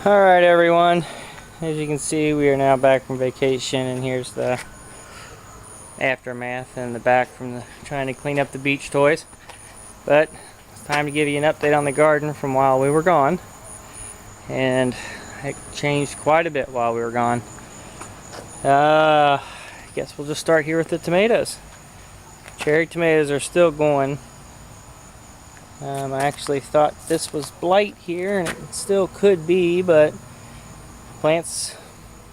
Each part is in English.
Alright everyone, as you can see we are now back from vacation, and here's the aftermath in the back from trying to clean up the beach toys. But it's time to give you an update on the garden from while we were gone, and it changed quite a bit while we were gone. I guess we'll just start here with the tomatoes. Cherry tomatoes are still going. I actually thought this was blight here, and it still could be, but the plant's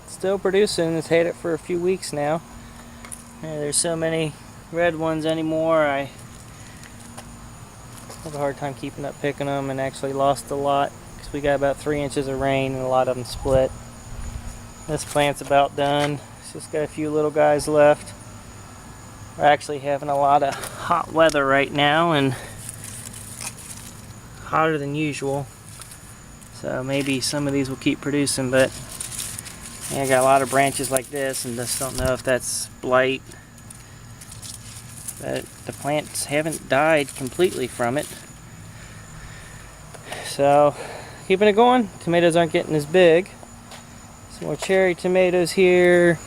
still producing. It's had it for a few weeks now. There's so many red ones anymore. I have a hard time keeping up picking them, and actually lost a lot because we got about 3 inches of rain and a lot of them split. This plant's about done. It's just got a few little guys left. We're actually having a lot of hot weather right now, and hotter than usual, so maybe some of these will keep producing. But yeah, I got a lot of branches like this and just don't know if that's blight, but the plants haven't died completely from it, so keeping it going. Tomatoes aren't getting as big. Some more cherry tomatoes here.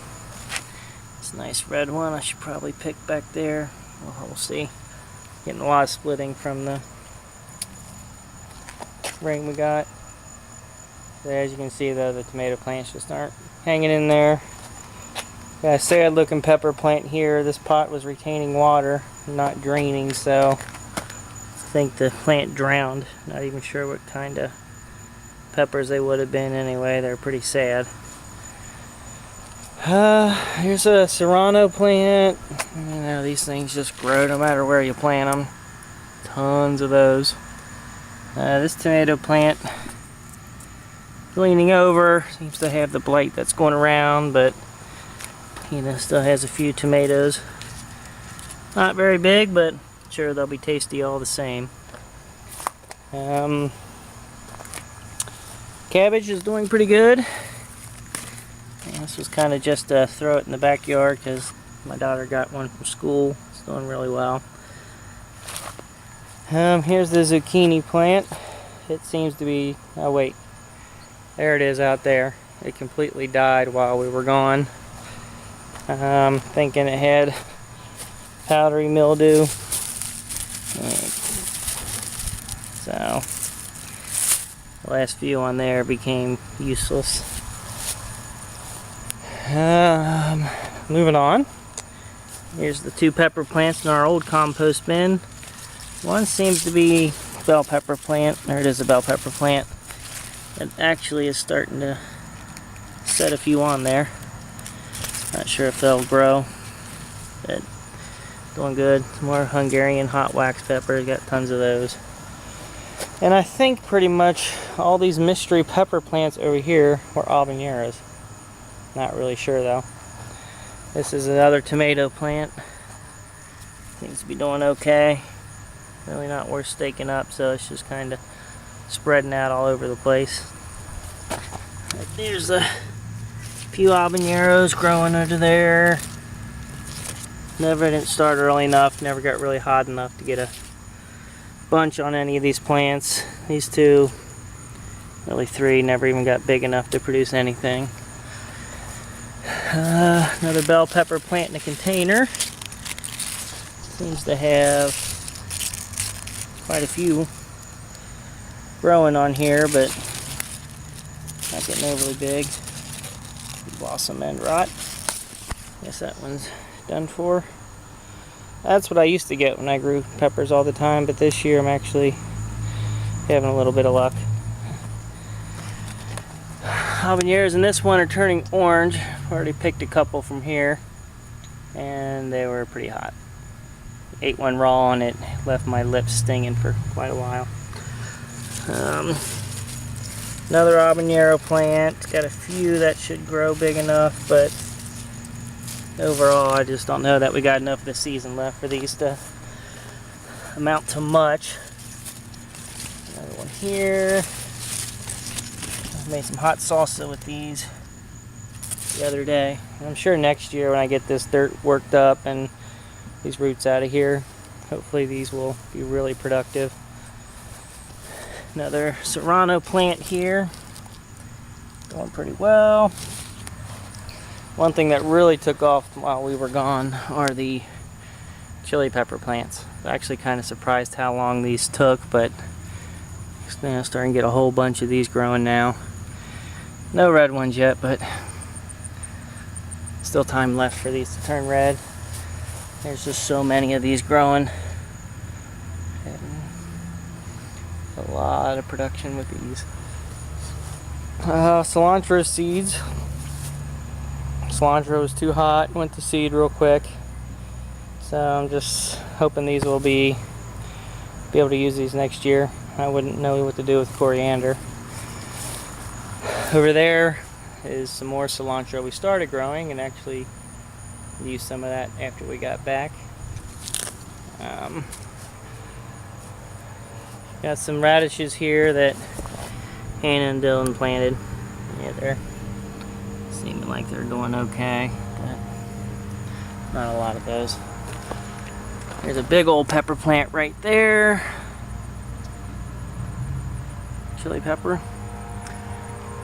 It's a nice red one I should probably pick back there. We'll see. Getting a lot of splitting from the rain we got. So as you can see though, the tomato plants just aren't hanging in there. Got a sad looking pepper plant here. This pot was retaining water, not draining, so I think the plant drowned. Not even sure what kind of peppers they would have been anyway. They're pretty sad. Here's a serrano plant. You know, these things just grow no matter where you plant them. Tons of those. This tomato plant leaning over seems to have the blight that's going around, but you know, still has a few tomatoes. Not very big, but sure they'll be tasty all the same. Cabbage is doing pretty good. And this was kind of just to throw it in the backyard because my daughter got one from school. It's doing really well. Here's the zucchini plant. It seems to be, oh wait, there it is out there. It completely died while we were gone. Thinking it had powdery mildew. So the last few on there became useless. Moving on. Here's the 2 pepper plants in our old compost bin. One seems to be bell pepper plant. There it is, a bell pepper plant. It actually is starting to set a few on there. Not sure if they'll grow, but doing good. Some more Hungarian hot wax peppers, got tons of those. And I think pretty much all these mystery pepper plants over here were habaneros. Not really sure though. This is another tomato plant. Seems to be doing okay. Really not worth staking up, so it's just kind of spreading out all over the place. Right, there's a few habaneros growing under there. Never didn't start early enough, never got really hot enough to get a bunch on any of these plants. These 2, really 3, never even got big enough to produce anything. Another bell pepper plant in a container. Seems to have quite a few growing on here, but not getting overly big. Blossom end rot. Guess that one's done for. That's what I used to get when I grew peppers all the time, but this year I'm actually having a little bit of luck. Habaneros in this one are turning orange. I've already picked a couple from here, and they were pretty hot. Ate one raw and it left my lips stinging for quite a while. Another habanero plant. It's got a few that should grow big enough, but overall I just don't know that we got enough of the season left for these to amount to much. Another one here. I made some hot salsa with these the other day. I'm sure next year when I get this dirt worked up and these roots out of here, hopefully these will be really productive. Another serrano plant here. doing pretty well. One thing that really took off while we were gone are the chili pepper plants. I'm actually kind of surprised how long these took, but starting to get a whole bunch of these growing now. No red ones yet, but still time left for these to turn red. There's just so many of these growing. A lot of production with these. Cilantro seeds. Cilantro was too hot, went to seed real quick. So I'm just hoping these will be able to use these next year. I wouldn't know what to do with coriander. Over there is some more cilantro we started growing, and actually used some of that after we got back. Got some radishes here that Hannah and Dylan planted. Yeah, they're seeming like they're doing okay, but not a lot of those. There's a big old pepper plant right there. Chili pepper.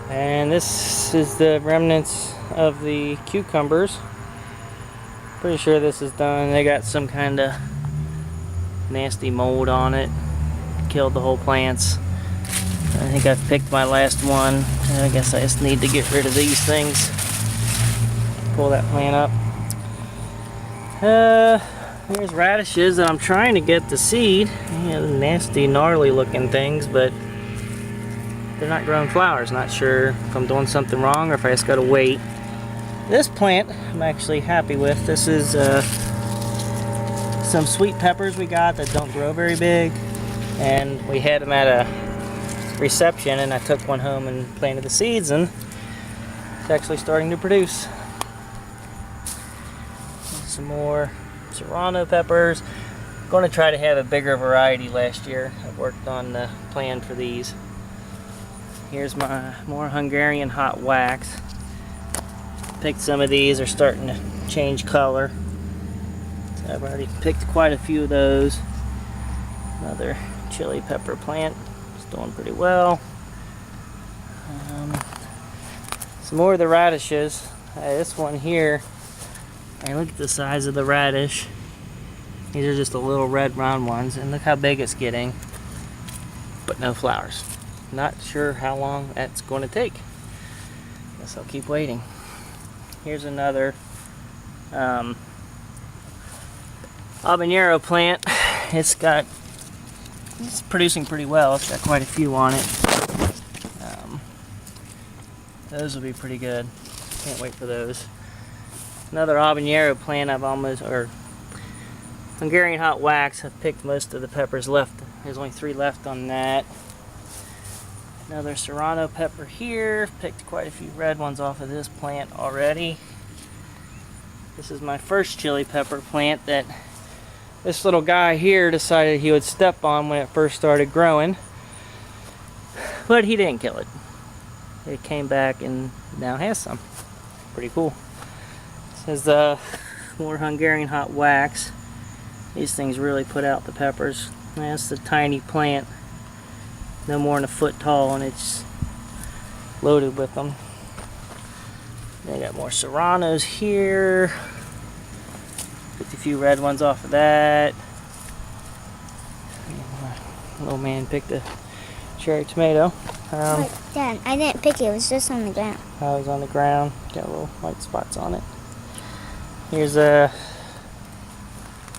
And this is the remnants of the cucumbers. Pretty sure this is done. They got some kind of nasty mold on it. Killed the whole plants. I think I've picked my last one. I guess I just need to get rid of these things. Pull that plant up. Here's radishes that I'm trying to get to seed. Nasty, gnarly looking things, but they're not growing flowers. Not sure if I'm doing something wrong or if I just gotta wait. This plant I'm actually happy with. This is some sweet peppers we got that don't grow very big, and we had them at a reception, and I took one home and planted the seeds, and it's actually starting to produce. Some more serrano peppers. I'm going to try to have a bigger variety last year. I worked on the plan for these. Here's my more Hungarian hot wax. Picked some of these, are starting to change color. So I've already picked quite a few of those. Another chili pepper plant. It's doing pretty well. Some more of the radishes. This one here, and look at the size of the radish. These are just the little red round ones, and look how big it's getting, but no flowers. Not sure how long that's going to take. Guess I'll keep waiting. Here's another habanero plant. It's producing pretty well. It's got quite a few on it. Those will be pretty good. Can't wait for those. Another habanero plant Hungarian hot wax. I've picked most of the peppers left. There's only 3 left on that. Another serrano pepper here. Picked quite a few red ones off of this plant already. This is my first chili pepper plant that this little guy here decided he would step on when it first started growing. But he didn't kill it. It came back and now has some. Pretty cool. This is more Hungarian hot wax. These things really put out the peppers. That's a tiny plant, no more than a foot tall, and it's loaded with them. They got more serranos here. Picked a few red ones off of that. Little man picked a cherry tomato. Wait, Dad, I didn't pick it. It was just on the ground. I was on the ground. Got little white spots on it. Here's a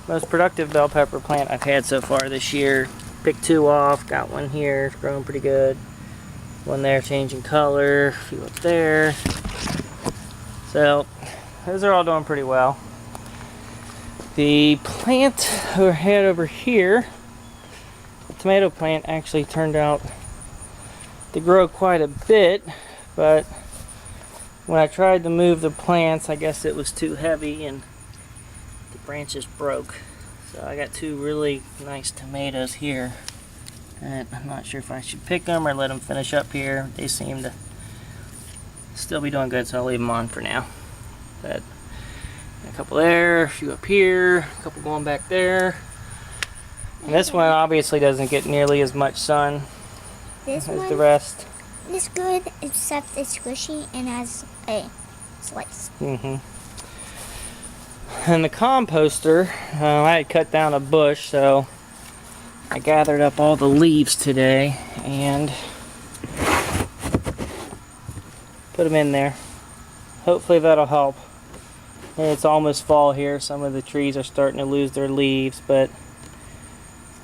most productive bell pepper plant I've had so far this year. Picked 2 off. Got one here. It's growing pretty good. One there changing color. A few up there. So those are all doing pretty well. The plant I had over here, the tomato plant, actually turned out to grow quite a bit, but when I tried to move the plants, I guess it was too heavy and the branches broke. So I got 2 really nice tomatoes here, and I'm not sure if I should pick them or let them finish up here. They seem to still be doing good, so I'll leave them on for now. But a couple there, a few up here, a couple going back there. And this one obviously doesn't get nearly as much sun as the rest. It's good, except it's squishy and has a slice. And the composter, I had cut down a bush, so I gathered up all the leaves today and put them in there. Hopefully that'll help. And it's almost fall here. Some of the trees are starting to lose their leaves, but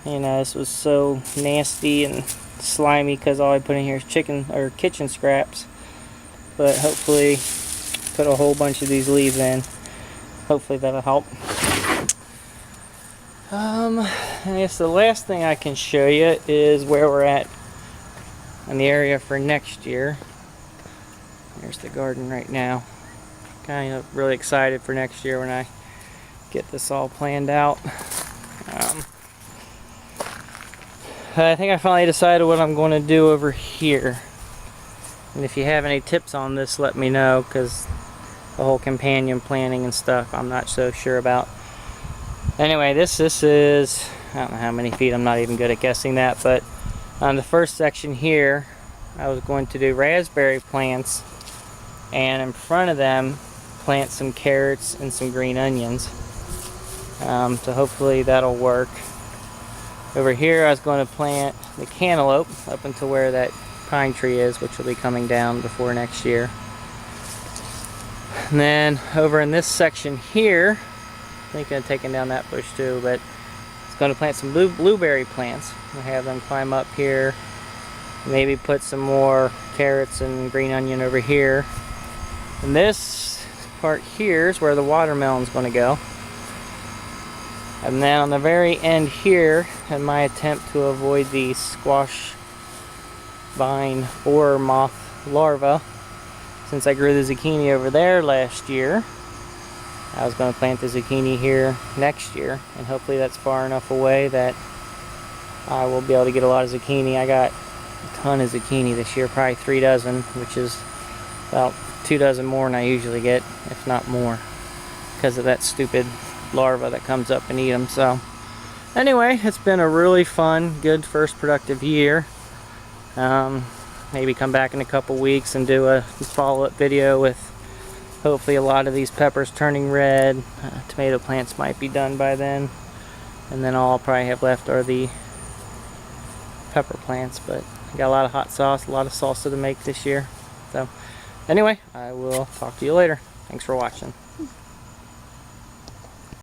you know, this was so nasty and slimy because all I put in here is kitchen scraps. But hopefully put a whole bunch of these leaves in. Hopefully that'll help. I guess the last thing I can show you is where we're at in the area for next year. Here's the garden right now. Kind of really excited for next year when I get this all planned out. I think I finally decided what I'm going to do over here. And if you have any tips on this, let me know, because the whole companion planting and stuff I'm not so sure about. Anyway, this is, I don't know how many feet, I'm not even good at guessing that, but on the first section here I was going to do raspberry plants, and in front of them plant some carrots and some green onions. So hopefully that'll work. Over here I was going to plant the cantaloupe up until where that pine tree is, which will be coming down before next year. And then over in this section here, I think I'm taking down that bush too, but it's going to plant some blueberry plants. We'll have them climb up here, maybe put some more carrots and green onion over here. And this part here is where the watermelon's going to go. And then on the very end here, in my attempt to avoid the squash vine borer moth larva, since I grew the zucchini over there last year, I was going to plant the zucchini here next year, and hopefully that's far enough away that I will be able to get a lot of zucchini. I got a ton of zucchini this year, probably 3 dozen, which is about 2 dozen more than I usually get, if not more, because of that stupid larva that comes up and eat them. So anyway, it's been a really fun, good first productive year. Maybe come back in a couple weeks and do a follow-up video with hopefully a lot of these peppers turning red. Tomato plants might be done by then, and then all I'll probably have left are the pepper plants. But I got a lot of hot sauce, a lot of salsa to make this year. So anyway, I will talk to you later. Thanks for watching.